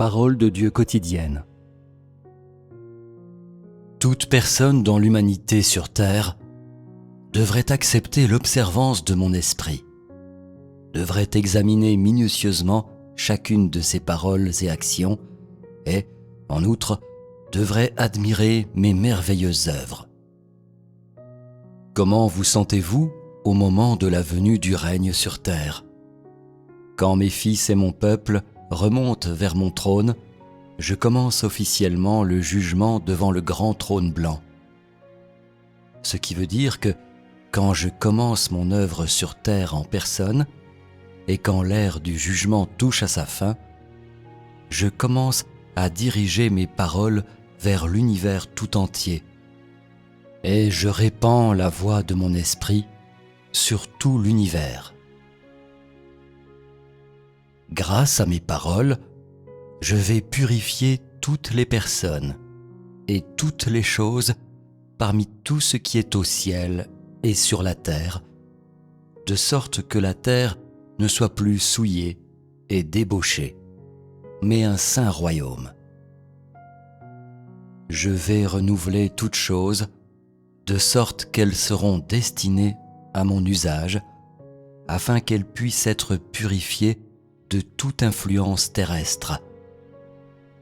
Parole de Dieu quotidienne. Toute personne dans l'humanité sur terre devrait accepter l'observance de mon esprit, devrait examiner minutieusement chacune de ses paroles et actions et, en outre, devrait admirer mes merveilleuses œuvres. Comment vous sentez-vous au moment de la venue du règne sur terre? Quand mes fils et mon peuple remontent vers mon trône, je commence officiellement le jugement devant le grand trône blanc. Ce qui veut dire que quand je commence mon œuvre sur terre en personne, et quand l'ère du jugement touche à sa fin, je commence à diriger mes paroles vers l'univers tout entier, et je répands la voix de mon esprit sur tout l'univers. Grâce à mes paroles, je vais purifier toutes les personnes et toutes les choses parmi tout ce qui est au ciel et sur la terre, de sorte que la terre ne soit plus souillée et débauchée, mais un saint royaume. Je vais renouveler toutes choses, de sorte qu'elles seront destinées à mon usage, afin qu'elles puissent être purifiées de toute influence terrestre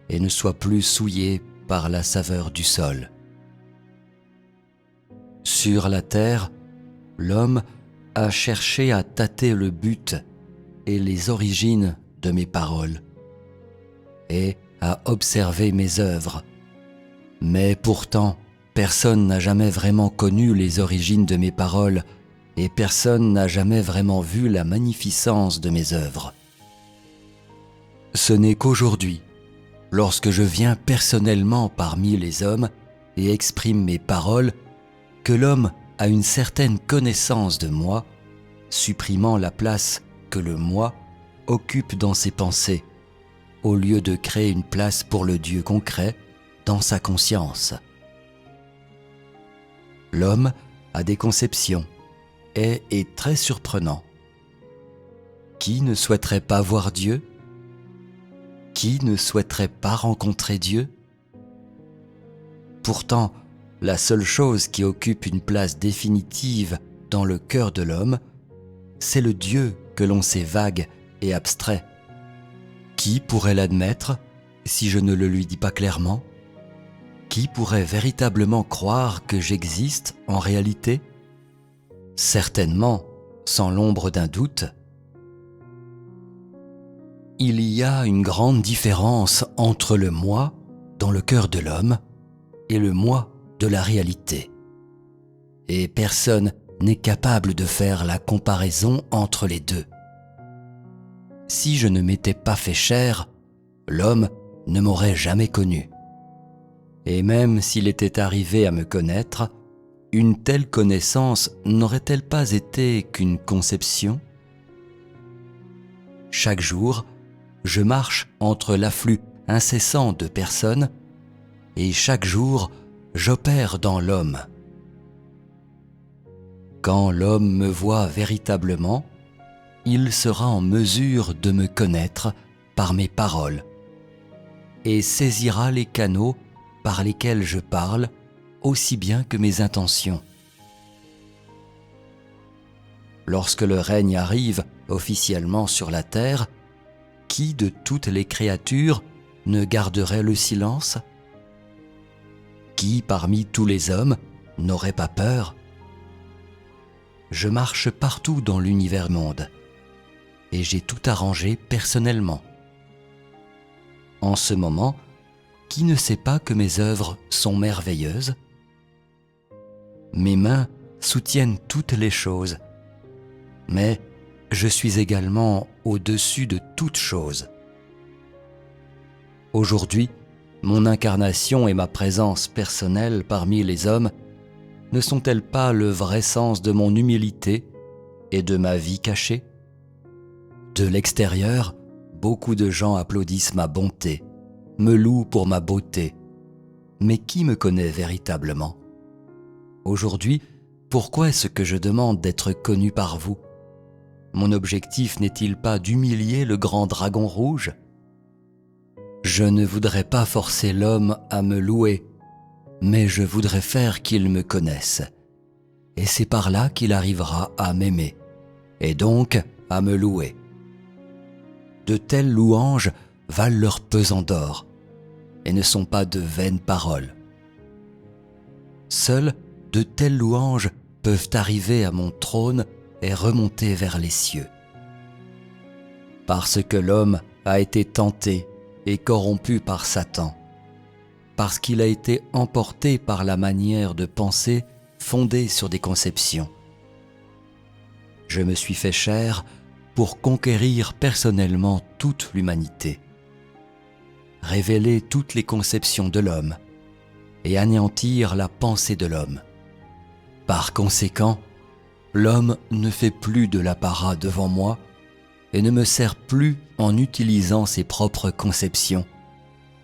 et ne soient plus souillées par la saveur du sol. Sur la terre, l'homme a cherché à tâter le but et les origines de mes paroles et à observer mes œuvres. Mais pourtant, personne n'a jamais vraiment connu les origines de mes paroles et personne n'a jamais vraiment vu la magnificence de mes œuvres. Ce n'est qu'aujourd'hui, lorsque je viens personnellement parmi les hommes et exprime mes paroles, que l'homme a une certaine connaissance de moi, supprimant la place que le moi occupe dans ses pensées, au lieu de créer une place pour le Dieu concret dans sa conscience. L'homme a des conceptions et est très surprenant. Qui ne souhaiterait pas voir Dieu ? Qui ne souhaiterait pas rencontrer Dieu? Pourtant, la seule chose qui occupe une place définitive dans le cœur de l'homme, c'est le Dieu que l'on sait vague et abstrait. Qui pourrait l'admettre si je ne le lui dis pas clairement? Qui pourrait véritablement croire que j'existe en réalité? Certainement, sans l'ombre d'un doute. Il y a une grande différence entre le moi dans le cœur de l'homme et le moi de la réalité. Et personne n'est capable de faire la comparaison entre les deux. Si je ne m'étais pas fait chair, l'homme ne m'aurait jamais connu. Et même s'il était arrivé à me connaître, une telle connaissance n'aurait-elle pas été qu'une conception? Chaque jour, je marche entre l'afflux incessant de personnes et chaque jour, j'opère dans l'homme. Quand l'homme me voit véritablement, il sera en mesure de me connaître par mes paroles et saisira les canaux par lesquels je parle aussi bien que mes intentions. Lorsque le règne arrive officiellement sur la terre, qui de toutes les créatures ne garderait le silence? Qui parmi tous les hommes n'aurait pas peur? Je marche partout dans l'univers monde et j'ai tout arrangé personnellement. En ce moment, qui ne sait pas que mes œuvres sont merveilleuses? Mes mains soutiennent toutes les choses, mais je suis également au-dessus de toutes choses. Aujourd'hui, mon incarnation et ma présence personnelle parmi les hommes ne sont-elles pas le vrai sens de mon humilité et de ma vie cachée? De l'extérieur, beaucoup de gens applaudissent ma bonté, me louent pour ma beauté. Mais qui me connaît véritablement? Aujourd'hui, pourquoi est-ce que je demande d'être connu par vous? Mon objectif n'est-il pas d'humilier le grand dragon rouge? Je ne voudrais pas forcer l'homme à me louer, mais je voudrais faire qu'il me connaisse. Et c'est par là qu'il arrivera à m'aimer, et donc à me louer. De telles louanges valent leur pesant d'or, et ne sont pas de vaines paroles. Seules de telles louanges peuvent arriver à mon trône et remonter vers les cieux. Parce que l'homme a été tenté et corrompu par Satan, parce qu'il a été emporté par la manière de penser fondée sur des conceptions. Je me suis fait chair pour conquérir personnellement toute l'humanité, révéler toutes les conceptions de l'homme et anéantir la pensée de l'homme. Par conséquent, l'homme ne fait plus de l'apparat devant moi et ne me sert plus en utilisant ses propres conceptions.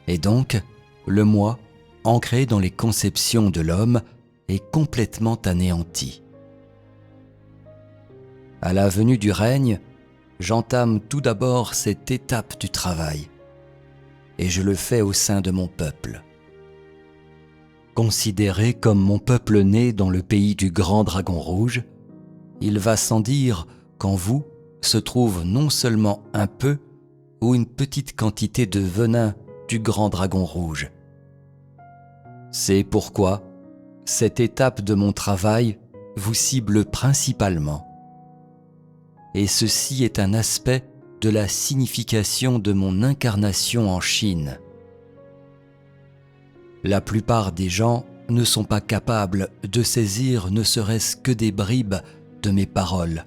Et donc, le moi, ancré dans les conceptions de l'homme, est complètement anéanti. À la venue du règne, j'entame tout d'abord cette étape du travail, et je le fais au sein de mon peuple. Considéré comme mon peuple né dans le pays du grand dragon rouge, il va sans dire qu'en vous se trouve non seulement un peu ou une petite quantité de venin du grand dragon rouge. C'est pourquoi cette étape de mon travail vous cible principalement. Et ceci est un aspect de la signification de mon incarnation en Chine. La plupart des gens ne sont pas capables de saisir ne serait-ce que des bribes de mes paroles.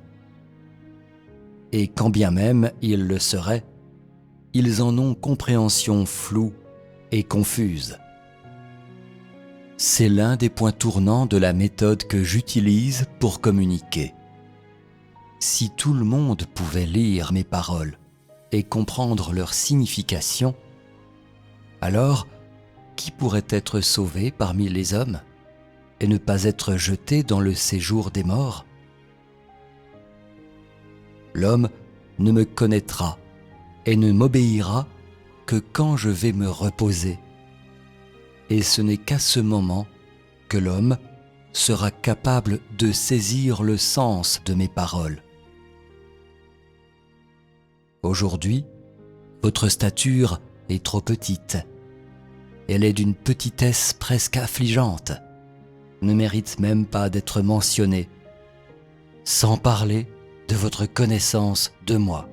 Et quand bien même ils le seraient, ils en ont compréhension floue et confuse. C'est l'un des points tournants de la méthode que j'utilise pour communiquer. Si tout le monde pouvait lire mes paroles et comprendre leur signification, alors qui pourrait être sauvé parmi les hommes et ne pas être jeté dans le séjour des morts? L'homme ne me connaîtra et ne m'obéira que quand je vais me reposer. Et ce n'est qu'à ce moment que l'homme sera capable de saisir le sens de mes paroles. Aujourd'hui, votre stature est trop petite. Elle est d'une petitesse presque affligeante, ne mérite même pas d'être mentionnée, sans parler de votre connaissance de moi.